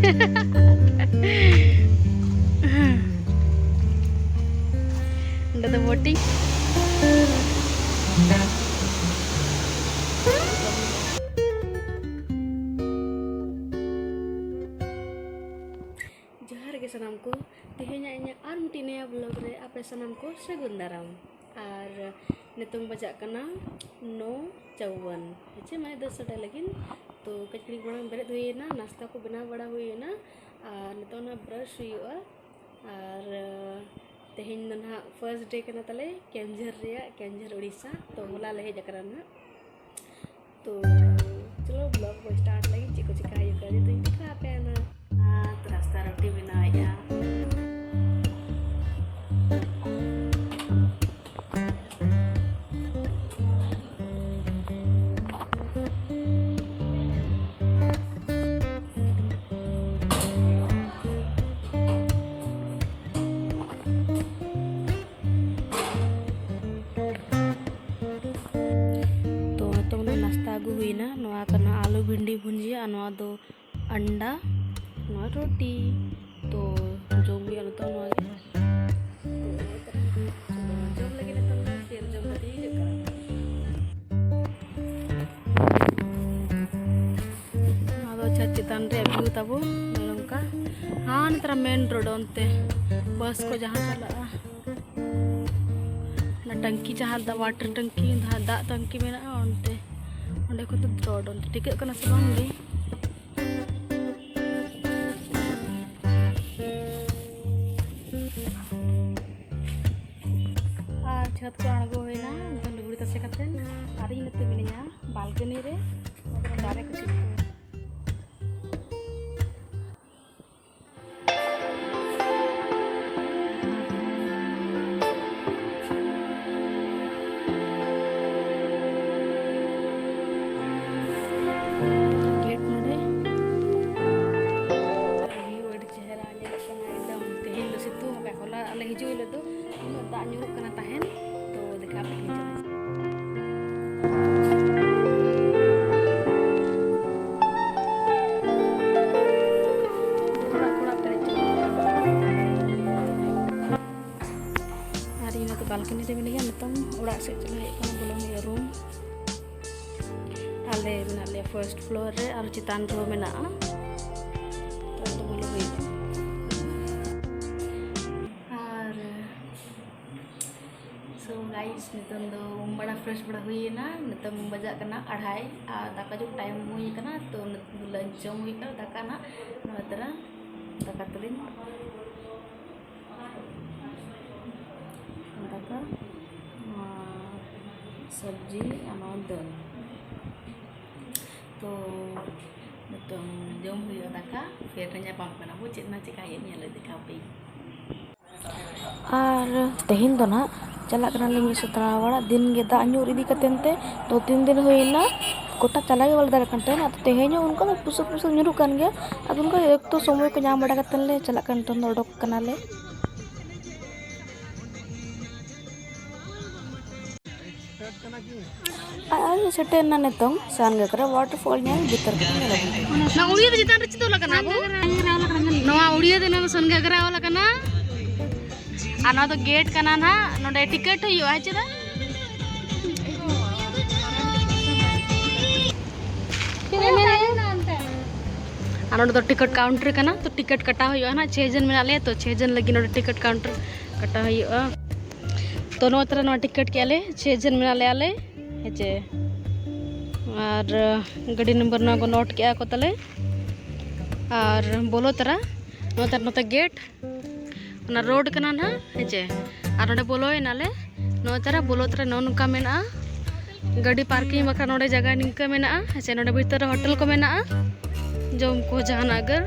Udah the voting. Johar ke sanamku, tihenya inya armtinia blog re apa sanamku Sagundaram. Ar nitung baca kena no चौवन अच्छे मैं 10 सटा लगिन तो कचड़ी बड़ा बेरे हुई ना नाश्ता को बना बड़ा हुई ना और नितो ना ब्रश हुई और तेहिन ना फर्स्ट डे कना तले केंजर उड़ीसा तो होला ले जकरा ना तो चलो ब्लॉग को स्टार्ट लगी चिको चिका ये कर तो दिखा पे ना तो रास्ता रोटी बनाया हुई ना नवा करना आलू भिंडी भुंजिया नवा दो अंडा नवा रोटी तो जो भी आलू तो नवा जो लगे ना तो फिर जो बड़ी जगह आदो चचितान रे व्यू तबो नलंका हाँ नतरा मेन रोड onte बस को जहाँ चला ना टंकी जहाँ दा वाटर टंकी दा टंकी में ना onte अंडे को तो रोड on टिकट करना सब होंगे छत को अड़गो होना लुगड़ी तसे कते आरी नते मिनिया बालकनी रे दारे को बालकनी रे मिनिया नितंग उड़ा से चला बोलो ये रूम आले मेना ले फर्स्ट फ्लोर रे और चितान रो मेना तो बोलो हुई और सो गाइस नितंग दो बड़ा फ्रेश बड़ा हुई ना नितंग बजा करना अढ़ाई दाका जो टाइम हुई करना तो लंच जम हुई कर दाका ना नतरा दाका तुलिन सब्जी दाल तो जम हुई दाका फिर ᱧᱟᱯᱟᱢ ᱠᱟᱱᱟ ᱵᱚ ᱪᱮᱫ ᱱᱟ ᱪᱮᱠᱟᱭᱮ ᱧᱮᱞ दिखा पे और तेहिन दो ना चला करना लिंग सतरा वाला दिन गे दा ᱧᱩᱨ इदी कतेन ते 2-3 दिन होइना कोटा चला गे वाला दार कंटे ना तो तेहेनो उनको तो पुसु ᱧᱩᱨᱩ kan गया अब उनको एक तो समय को ᱧᱟᱢ बड़ा कतन ले चला kan तो ओडक कना ले आज सेटेन ना नेतों सांगे करे वाटरफॉल ᱧᱮᱞ भीतर ना उड़िया दे चितान रचितो लकना बो नवा उड़िया दे ना संगे गरा वाला कना आना तो गेट कना ना नोडे टिकट हुई है चला आना तो टिकट काउंटर कना तो टिकट कटा हुई है ना 6 जन में ले तो 6 जन लगी नोडे टिकट काउंटर कटा हुई है तो नो तरह नो टिकट के आले 6 जन में आले हेचे और गाड़ी नंबर ना को नोट किया को तले और बोलो तरह नो तरह नोते गेट ना रोड कना ना हेचे और नोडे बोलो नाले नो तरह बोलो तरह नो नुका मेना गाड़ी पार्किंग बका नोडे जगह निका मेना हेचे नोडे भीतर होटल को मेना जम को जहां अगर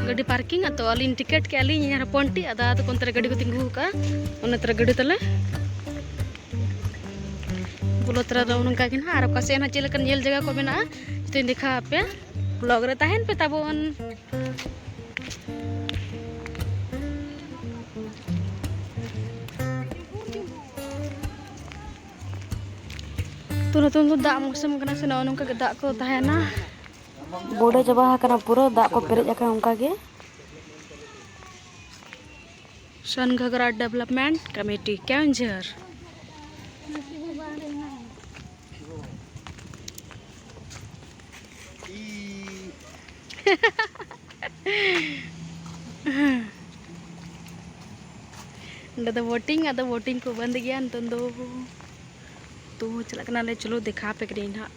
गाड़ी पार्किंग तो अलिन टिकट के अलिन यार पोंटी आदा तो कोन तरह गाड़ी को तिंगु का उन तरह गाड़ी तले बोलो तरह नौका कि ना और कसे ना चेलकन जेल जगह को मेना तो दिखा पे ब्लॉग रे ताहेन पे ताबोन तो दा मौसम कना से नौका दाग को ताहेना बोडे जबा करना पूरा दा को पेरेज आका उनका के सन घाघरा development committee Keonjhar ada voting को बंद गया तो चला ले चलो दिखा पे करी ना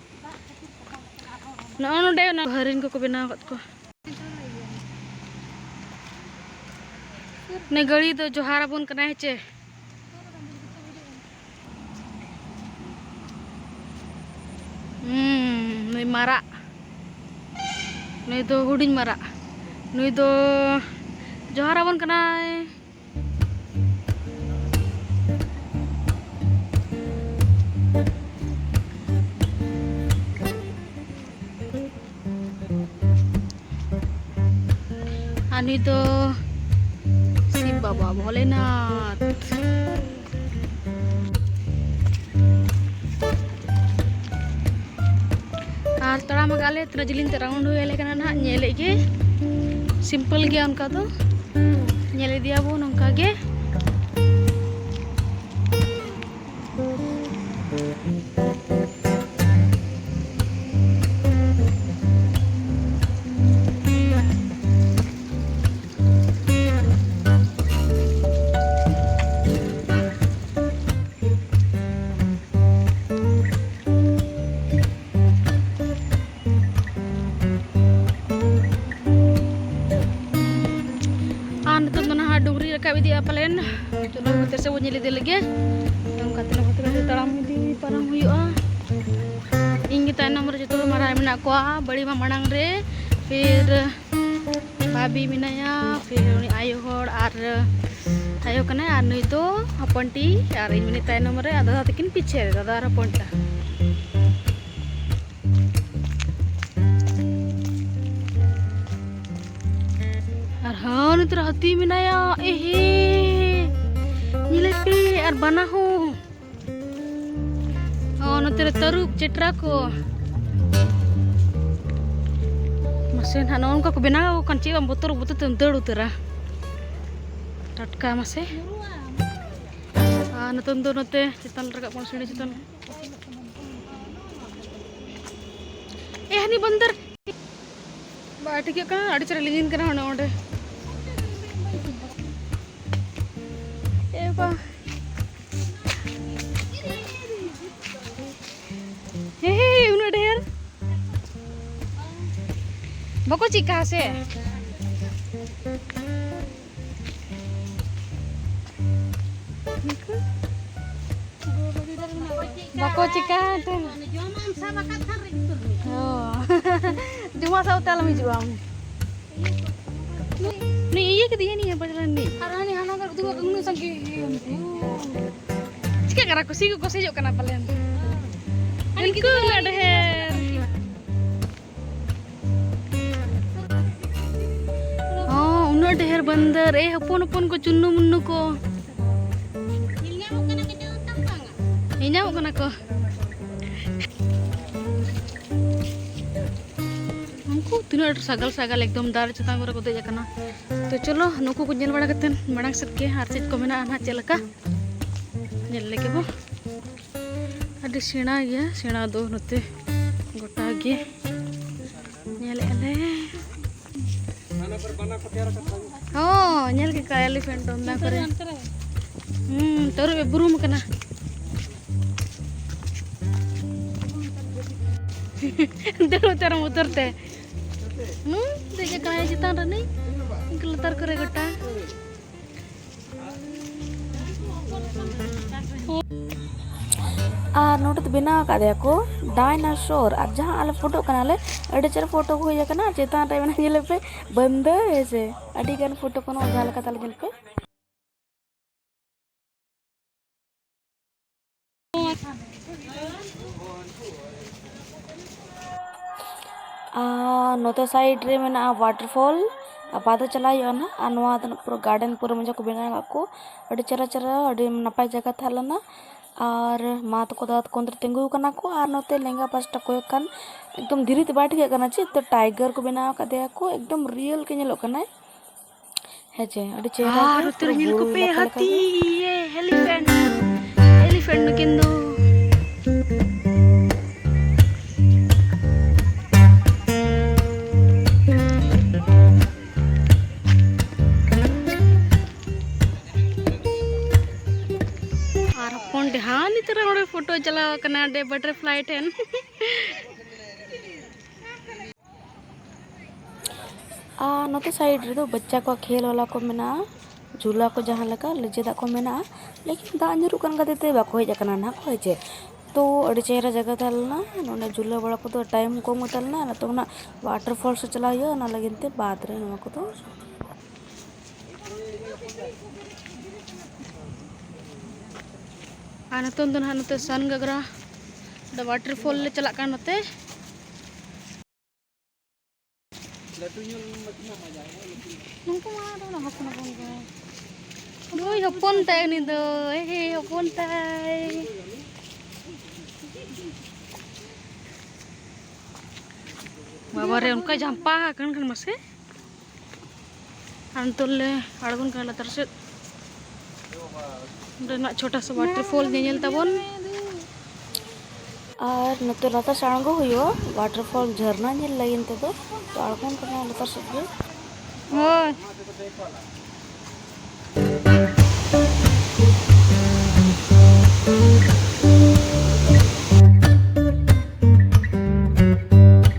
नोडे ना हरिन को बनाव को ने गड़ी तो जोहारा बन कना है चे नई मारा नई तो हुडिंग मारा नई तो जोहारा बन कना है ani to si Baba Bholenath ar tara magale trajilin round hoyale kana na nyele ge simple ge unka to nyele dia bo nongka ge Dungri रखा भी दिया पलेन चलो होते से वो nyeli दे लगे हम कहते ना होते से तड़ाम दी परम हुआ इंगे ताय नंबर जो तो मारा मिना को बड़ी मा मणांग रे फिर भाभी मिनाया फिर उनी आयो होड़ आर आयो कना आर नई तो हपनटी आर इन मिनी ताय नंबर रे दादा तकिन पीछे रे दादा हपनटा हाँ नितर हाथी मिनाया एहे नीले पे और बना हो और नितर तरुप चेट्रा को मसे ना नौन का को बिना वो कंची हम बोतर बोतर तंदड़ उतरा टटका मसे हाँ नतंदो नते चितल रका पन सुनी चितल हनी बंदर बाटी के का अड़ी चरा लिंगिन करा होना ओंडे एबा हे उना ढेर बको चिका से बको चिका तो जुमा सा उताल में जुआ नहीं ये के दिया नहीं है बजरन नहीं अरानी हाना कर दुआ कंगनु संगे चिका करा कुसी को से जो कना पलेन इनको लड़ है हां उन ढेर बंदर ए हपन हपन को चुन्नु मुन्नु को इन्या कना को तीनों सगल सगल एकदम दार चतान को दे जाकना तो चलो नुकु को जेल बड़ा कतन मड़ांग सेट के हार सेट को मेना ना चलका जेल लेके बो अभी सेना गया सेना दो नते गोटा गे नेले ले हां नेल के का एलिफेंट ओंदा करे तोर बुरुम कना दरो तरम उतरते देखा कहीं चितान रही लतार करे गोटा नोट बना को डायनासोर और जहाँ आले फोटो कनाले अड़ी चर फोटो को होया कना चितान रे मेना जेल पे बंद ऐसे अड़ी गन फोटो को जहाँ लका ताले जेल पे नोते साइड रे मेना वाटरफॉल बादा चला ना पूरा गार्डन पूरा मजा को बना को अड़ी चरा चरा अड़ी नपाय जगह थालना और मा तको दादा तको तिंगु कना को और नोते लेंगा पास्टा को कान एकदम धीरे ते बाट गया कना चे तो टाइगर को बनाव का दे को एकदम रियल के नेलो कना है चे अडी चेहरा के तेरे नील को पे हाथी ये एलिफेंट एलिफेंट किंदो हाँ नी तरह नोडे फोटो चलाव कना डे बटरफ्लाई ठेन नोते साइड रे दो बच्चा को खेल वाला को मेना झूला को जहाँ लगा लेजेदा को मेना लेकिन दा ᱧᱩᱨᱩᱜ ᱠᱟᱱ ᱠᱟᱛᱮ बाको हेज कना ना को हेजे तो अड़ी चेहरा जगह तलना नोने झूला बड़ा को तो टाइम को मतलना ना तो ना वाटरफॉल से चला यो ना लगिनते बाद रे नवा को तो आना तो नते सन गगरा द वाटरफॉल ले चला कान नते नुको मा दो ना हपन हपन को दोय हपन ताय नि दो हे हपन ताय बाबा रे उनका जंपा कन कन मसे अंतुले अड़गुन का लतर से ना छोटा सा वाटरफॉल नेल तबन और नते लता साणगो हुयो वाटरफॉल झरना नेल लाइन ते तो अड़गुन का लतर से होय